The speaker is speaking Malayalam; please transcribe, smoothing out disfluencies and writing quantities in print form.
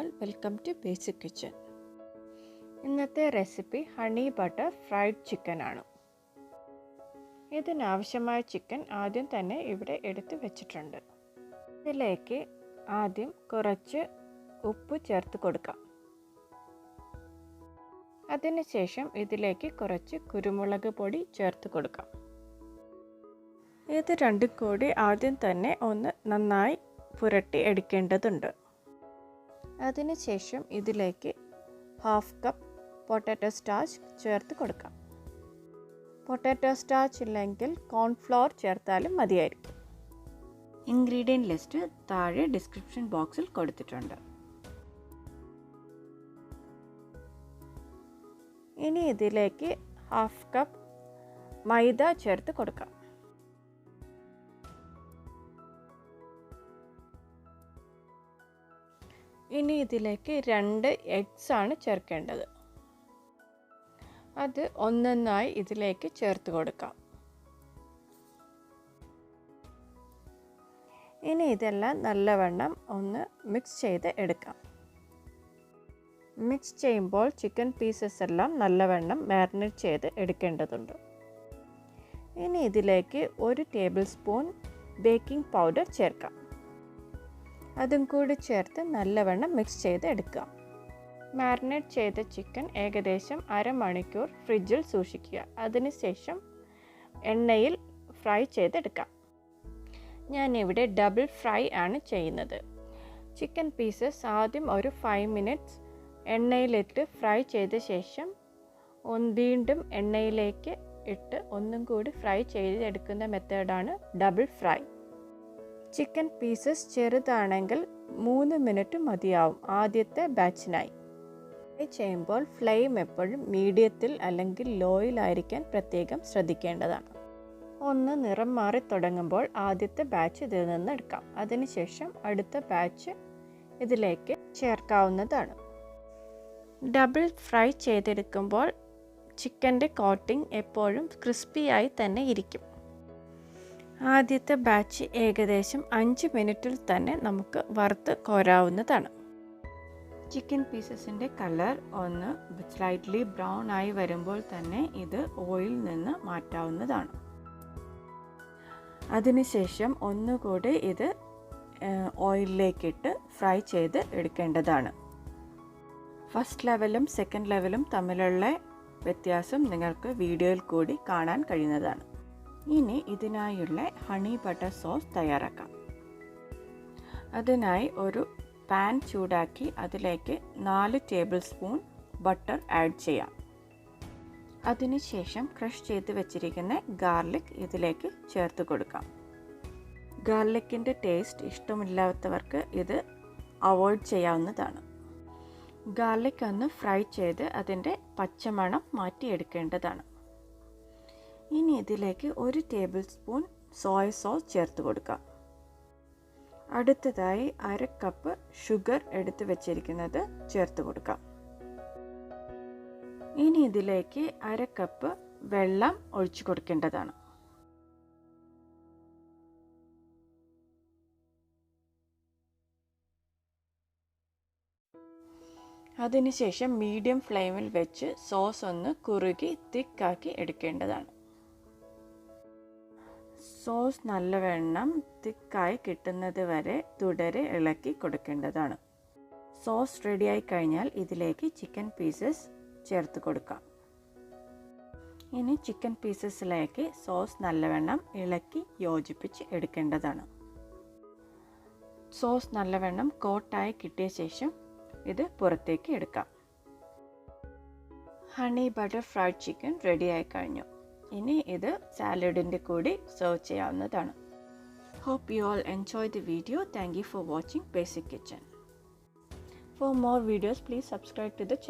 all, welcome to Basic Kitchen. ഇന്നത്തെ recipe honey butter fried chicken ആണ്. ഇതിനാവശ്യമായ ചിക്കൻ ആദ്യം തന്നെ ഇവിടെ എടുത്ത് വെച്ചിട്ടുണ്ട്. ഇതിലേക്ക് ആദ്യം കുറച്ച് ഉപ്പ് ചേർത്ത് കൊടുക്കാം. അതിനുശേഷം ഇതിലേക്ക് കുറച്ച് കുരുമുളക് പൊടി ചേർത്ത് കൊടുക്കാം. ഇത് രണ്ടും കൂടി ആദ്യം തന്നെ ഒന്ന് നന്നായി പുരട്ടി എടുക്കേണ്ടതുണ്ട്. അതിനുശേഷം ഇതിലേക്ക് 1/2 കപ്പ് പൊട്ടാറ്റോ സ്റ്റാർച്ച് ചേർത്ത് കൊടുക്കാം. പൊട്ടാറ്റോ സ്റ്റാർച്ച് ഇല്ലെങ്കിൽ കോൺഫ്ലോർ ചേർത്താലും മതിയായിരിക്കും. ഇൻഗ്രീഡിയൻറ്റ് ലിസ്റ്റ് താഴെ ഡിസ്ക്രിപ്ഷൻ ബോക്സിൽ കൊടുത്തിട്ടുണ്ട്. ഇനി ഇതിലേക്ക് 1/2 കപ്പ് മൈദ ചേർത്ത് കൊടുക്കാം. ഇനി ഇതിലേക്ക് 2 എഗ്സ് ആണ് ചേർക്കേണ്ടത്. അത് ഒന്നൊന്നായി ഇതിലേക്ക് ചേർത്ത് കൊടുക്കാം. ഇനി ഇതെല്ലാം നല്ലവണ്ണം ഒന്ന് മിക്സ് ചെയ്ത് എടുക്കാം. മിക്സ് ചെയ്യുമ്പോൾ ചിക്കൻ പീസസ് എല്ലാം നല്ലവണ്ണം മാരിനേറ്റ് ചെയ്ത് എടുക്കേണ്ടതുണ്ട്. ഇനി ഇതിലേക്ക് 1 ടേബിൾ സ്പൂൺ ബേക്കിംഗ് പൗഡർ ചേർക്കാം. അതും കൂടി ചേർത്ത് നല്ലവണ്ണം മിക്സ് ചെയ്ത് എടുക്കുക. മാരിനേറ്റ് ചെയ്ത ചിക്കൻ ഏകദേശം അരമണിക്കൂർ ഫ്രിഡ്ജിൽ സൂക്ഷിക്കുക. അതിനുശേഷം എണ്ണയിൽ ഫ്രൈ ചെയ്തെടുക്കാം. ഞാനിവിടെ ഡബിൾ ഫ്രൈ ആണ് ചെയ്യുന്നത്. ചിക്കൻ പീസസ് ആദ്യം ഒരു 5 മിനിറ്റ്സ് എണ്ണയിലിട്ട് ഫ്രൈ ചെയ്ത ശേഷം വീണ്ടും എണ്ണയിലേക്ക് ഇട്ട് ഒന്നും കൂടി ഫ്രൈ ചെയ്തെടുക്കുന്ന മെത്തേഡാണ് ഡബിൾ ഫ്രൈ. ചിക്കൻ പീസസ് ചെറുതാണെങ്കിൽ 3 മിനിറ്റ് മതിയാവും ആദ്യത്തെ ബാച്ചിനായി. ഫ്രൈ ചെയ്യുമ്പോൾ ഫ്ലെയിം എപ്പോഴും മീഡിയത്തിൽ അല്ലെങ്കിൽ ലോയിലായിരിക്കാൻ പ്രത്യേകം ശ്രദ്ധിക്കേണ്ടതാണ്. ഒന്ന് നിറം മാറി തുടങ്ങുമ്പോൾ ആദ്യത്തെ ബാച്ച് ഇതിൽ നിന്ന് എടുക്കാം. അതിനുശേഷം അടുത്ത ബാച്ച് ഇതിലേക്ക് ചേർക്കാവുന്നതാണ്. ഡബിൾ ഫ്രൈ ചെയ്തെടുക്കുമ്പോൾ ചിക്കൻ്റെ കോട്ടിംഗ് എപ്പോഴും ക്രിസ്പിയായി തന്നെ ഇരിക്കും. ആദ്യത്തെ ബാച്ച് ഏകദേശം 5 മിനിറ്റിൽ തന്നെ നമുക്ക് വറുത്ത് കോരാവുന്നതാണ്. ചിക്കൻ പീസസിൻ്റെ കളർ ഒന്ന് സ്ലൈറ്റ്ലി ബ്രൗൺ ആയി വരുമ്പോൾ തന്നെ ഇത് ഓയിലിൽ നിന്ന് മാറ്റാവുന്നതാണ്. അതിനുശേഷം ഒന്നുകൂടി ഇത് ഓയിലിലേക്കിട്ട് ഫ്രൈ ചെയ്ത് എടുക്കേണ്ടതാണ്. ഫസ്റ്റ് ലെവലും സെക്കൻഡ് ലെവലും തമ്മിലുള്ള വ്യത്യാസം നിങ്ങൾക്ക് വീഡിയോയിൽ കൂടി കാണാൻ കഴിയുന്നതാണ്. ഇനി ഇതിനായുള്ള ഹണി ബട്ടർ സോസ് തയ്യാറാക്കാം. അതിനായി ഒരു പാൻ ചൂടാക്കി അതിലേക്ക് 4 ടേബിൾ സ്പൂൺ ബട്ടർ ആഡ് ചെയ്യാം. അതിനുശേഷം ക്രഷ് ചെയ്ത് വെച്ചിരിക്കുന്ന ഗാർലിക് ഇതിലേക്ക് ചേർത്ത് കൊടുക്കാം. ഗാർലിക്കിൻ്റെ ടേസ്റ്റ് ഇഷ്ടമില്ലാത്തവർക്ക് ഇത് അവോയ്ഡ് ചെയ്യാവുന്നതാണ്. ഗാർലിക് ഒന്ന് ഫ്രൈ ചെയ്ത് അതിൻ്റെ പച്ചമണം മാറ്റിയെടുക്കേണ്ടതാണ്. ഇനി ഇതിലേക്ക് 1 ടേബിൾ സ്പൂൺ സോയ സോസ് ചേർത്ത് കൊടുക്കാം. അടുത്തതായി 1/2 കപ്പ് ഷുഗർ എടുത്ത് വെച്ചിരിക്കുന്നത് ചേർത്ത് കൊടുക്കാം. ഇനി ഇതിലേക്ക് 1/2 കപ്പ് വെള്ളം ഒഴിച്ചു കൊടുക്കേണ്ടതാണ്. അതിനുശേഷം മീഡിയം ഫ്ലെയിമിൽ വെച്ച് സോസ് ഒന്ന് കുറുകി തിക്കാക്കി എടുക്കേണ്ടതാണ്. സോസ് നല്ലവണ്ണം തിക്കായി കിട്ടുന്നത് വരെ തുടരെ ഇളക്കി കൊടുക്കേണ്ടതാണ്. സോസ് റെഡിയായി കഴിഞ്ഞാൽ ഇതിലേക്ക് ചിക്കൻ പീസസ് ചേർത്ത് കൊടുക്കാം. ഇനി ചിക്കൻ പീസസിലേക്ക് സോസ് നല്ലവണ്ണം ഇളക്കി യോജിപ്പിച്ച് എടുക്കേണ്ടതാണ്. സോസ് നല്ലവണ്ണം കോട്ടായി കിട്ടിയ ശേഷം ഇത് പുറത്തേക്ക് എടുക്കാം. ഹണി ബട്ടർ ഫ്രൈഡ് ചിക്കൻ റെഡിയായി കഴിഞ്ഞു. ഇനി ഇത് സാലഡിൻ്റെ കൂടി സെർവ് ചെയ്യാവുന്നതാണ്. Hope you all enjoyed the video. Thank you for watching Basic Kitchen. For more videos, please subscribe to the channel.